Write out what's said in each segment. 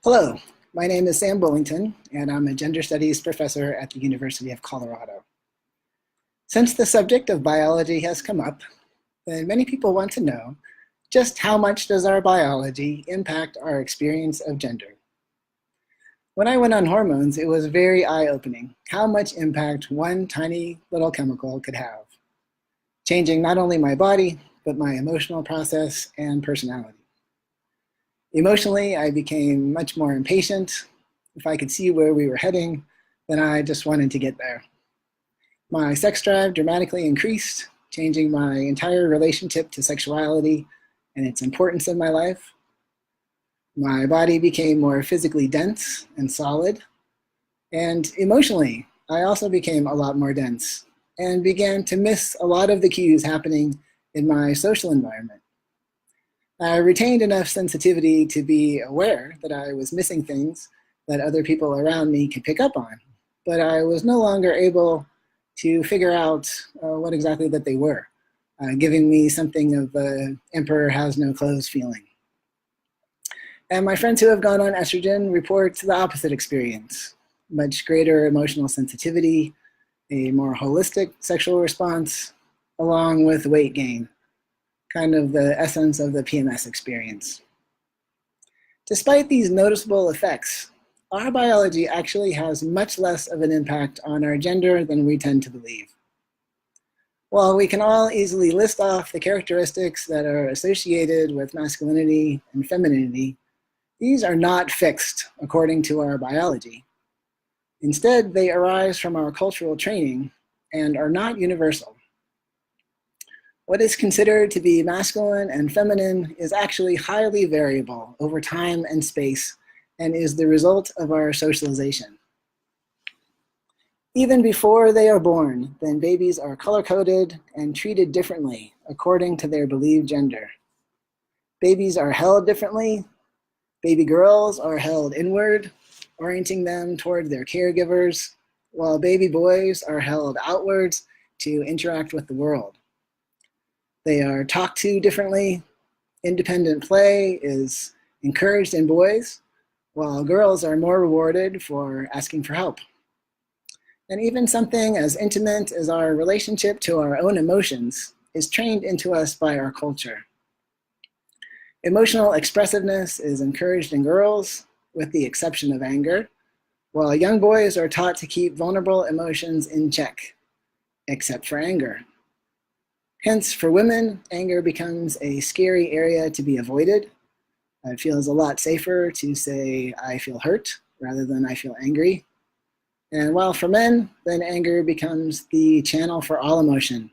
Hello, my name is Sam Bullington, and I'm a gender studies professor at the University of Colorado. Since the subject of biology has come up, then many people want to know just how much does our biology impact our experience of gender. When I went on hormones, it was very eye-opening how much impact one tiny little chemical could have, changing not only my body, but my emotional process and personality. Emotionally, I became much more impatient. If I could see where we were heading, then I just wanted to get there. My sex drive dramatically increased, changing my entire relationship to sexuality and its importance in my life. My body became more physically dense and solid. And emotionally, I also became a lot more dense and began to miss a lot of the cues happening in my social environment. I retained enough sensitivity to be aware that I was missing things that other people around me could pick up on, but I was no longer able to figure out what exactly that they were, giving me something of a emperor has no clothes feeling. And my friends who have gone on estrogen report the opposite experience, much greater emotional sensitivity, a more holistic sexual response, along with weight gain. Kind of the essence of the PMS experience. Despite these noticeable effects, our biology actually has much less of an impact on our gender than we tend to believe. While we can all easily list off the characteristics that are associated with masculinity and femininity, these are not fixed according to our biology. Instead, they arise from our cultural training and are not universal. What is considered to be masculine and feminine is actually highly variable over time and space and is the result of our socialization. Even before they are born, then babies are color-coded and treated differently according to their believed gender. Babies are held differently. Baby girls are held inward, orienting them toward their caregivers, while baby boys are held outwards to interact with the world. They are talked to differently. Independent play is encouraged in boys, while girls are more rewarded for asking for help. And even something as intimate as our relationship to our own emotions is trained into us by our culture. Emotional expressiveness is encouraged in girls, with the exception of anger, while young boys are taught to keep vulnerable emotions in check, except for anger. Hence, for women, anger becomes a scary area to be avoided. It feels a lot safer to say, I feel hurt, rather than I feel angry. And while for men, then anger becomes the channel for all emotion.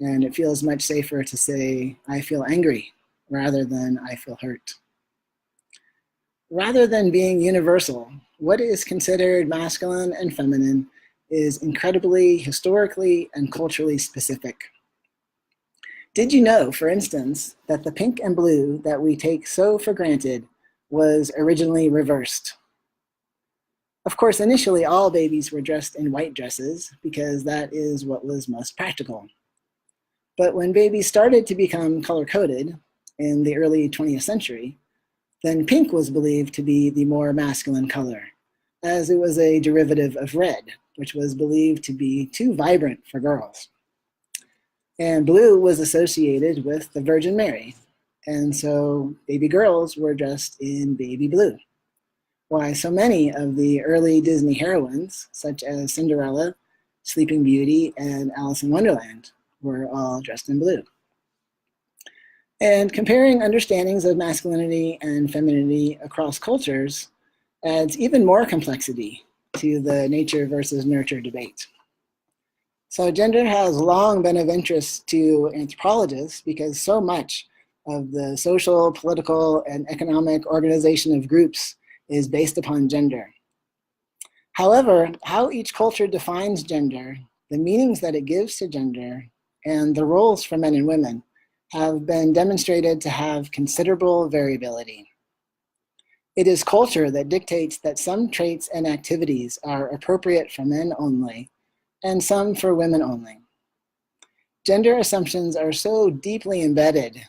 And it feels much safer to say, I feel angry, rather than I feel hurt. Rather than being universal, what is considered masculine and feminine is incredibly historically and culturally specific. Did you know, for instance, that the pink and blue that we take so for granted was originally reversed? Of course, initially all babies were dressed in white dresses because that is what was most practical. But when babies started to become color-coded in the early 20th century, then pink was believed to be the more masculine color, as it was a derivative of red, which was believed to be too vibrant for girls. And blue was associated with the Virgin Mary. And so baby girls were dressed in baby blue. Why so many of the early Disney heroines, such as Cinderella, Sleeping Beauty, and Alice in Wonderland, were all dressed in blue. And comparing understandings of masculinity and femininity across cultures adds even more complexity to the nature versus nurture debate. So gender has long been of interest to anthropologists because so much of the social, political, and economic organization of groups is based upon gender. However, how each culture defines gender, the meanings that it gives to gender, and the roles for men and women have been demonstrated to have considerable variability. It is culture that dictates that some traits and activities are appropriate for men only, and some for women only. Gender assumptions are so deeply embedded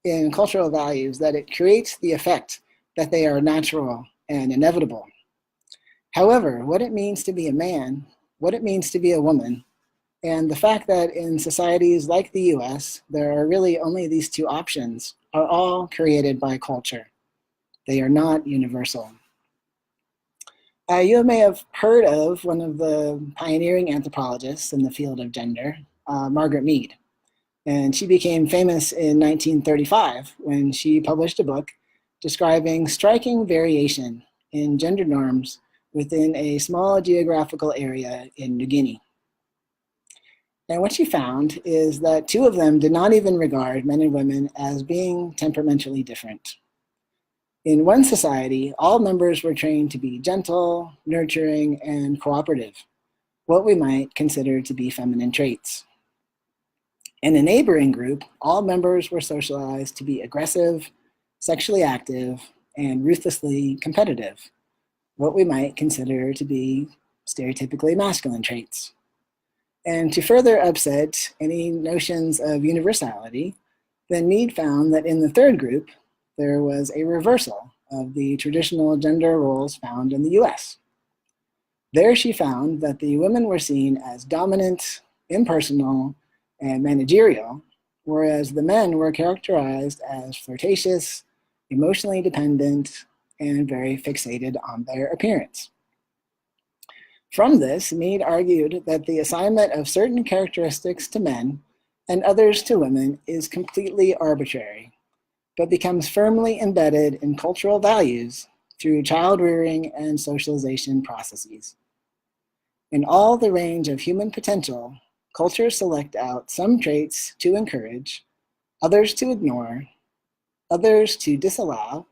in cultural values that it creates the effect that they are natural and inevitable. However, what it means to be a man, what it means to be a woman, and the fact that in societies like the US, there are really only these two options, are all created by culture. They are not universal. You may have heard of one of the pioneering anthropologists in the field of gender, Margaret Mead. And she became famous in 1935 when she published a book describing striking variation in gender norms within a small geographical area in New Guinea. And what she found is that two of them did not even regard men and women as being temperamentally different. In one society, all members were trained to be gentle, nurturing, and cooperative, what we might consider to be feminine traits. In a neighboring group, all members were socialized to be aggressive, sexually active, and ruthlessly competitive, what we might consider to be stereotypically masculine traits. And to further upset any notions of universality, then Mead found that in the third group, there was a reversal of the traditional gender roles found in the US. There she found that the women were seen as dominant, impersonal, and managerial, whereas the men were characterized as flirtatious, emotionally dependent, and very fixated on their appearance. From this, Mead argued that the assignment of certain characteristics to men and others to women is completely arbitrary, but becomes firmly embedded in cultural values through child rearing and socialization processes. In all the range of human potential, cultures select out some traits to encourage, others to ignore, others to disallow,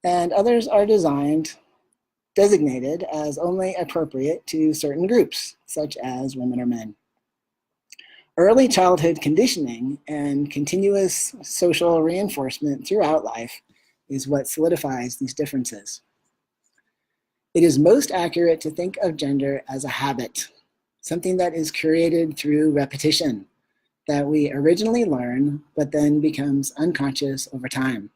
and others are designated as only appropriate to certain groups, such as women or men. Early childhood conditioning and continuous social reinforcement throughout life is what solidifies these differences. It is most accurate to think of gender as a habit, something that is created through repetition, that we originally learn, but then becomes unconscious over time.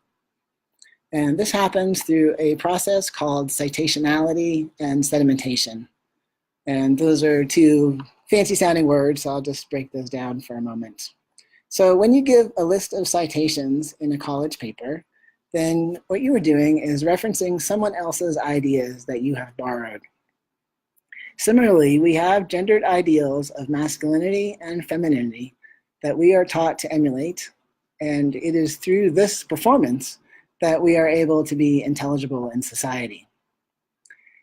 And this happens through a process called citationality and sedimentation. And those are two fancy sounding words, so I'll just break those down for a moment. So when you give a list of citations in a college paper, then what you are doing is referencing someone else's ideas that you have borrowed. Similarly, we have gendered ideals of masculinity and femininity that we are taught to emulate, and it is through this performance that we are able to be intelligible in society.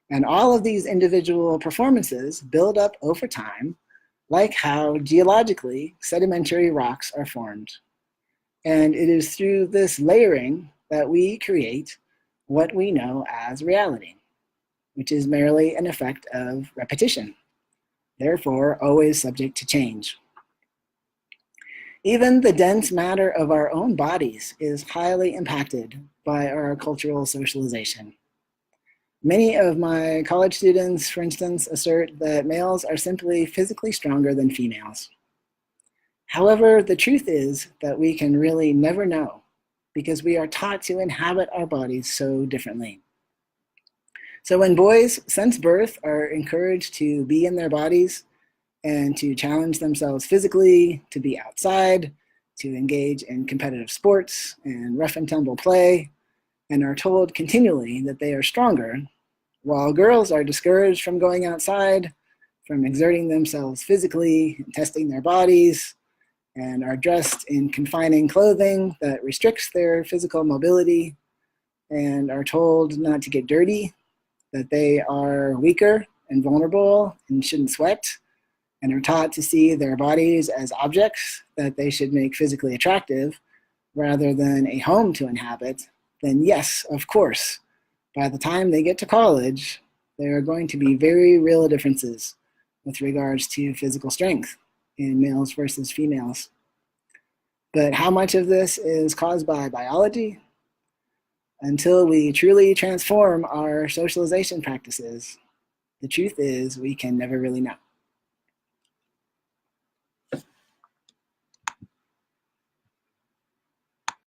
And all of these individual performances build up over time, like how geologically sedimentary rocks are formed. And it is through this layering that we create what we know as reality, which is merely an effect of repetition, therefore always subject to change. Even the dense matter of our own bodies is highly impacted by our cultural socialization. Many of my college students, for instance, assert that males are simply physically stronger than females. However, the truth is that we can really never know because we are taught to inhabit our bodies so differently. So when boys, since birth, are encouraged to be in their bodies and to challenge themselves physically, to be outside, to engage in competitive sports and rough and tumble play, and are told continually that they are stronger, while girls are discouraged from going outside, from exerting themselves physically, and testing their bodies, and are dressed in confining clothing that restricts their physical mobility, and are told not to get dirty, that they are weaker and vulnerable and shouldn't sweat, and are taught to see their bodies as objects that they should make physically attractive rather than a home to inhabit, then yes, of course, by the time they get to college, there are going to be very real differences with regards to physical strength in males versus females. But how much of this is caused by biology? Until we truly transform our socialization practices, the truth is we can never really know.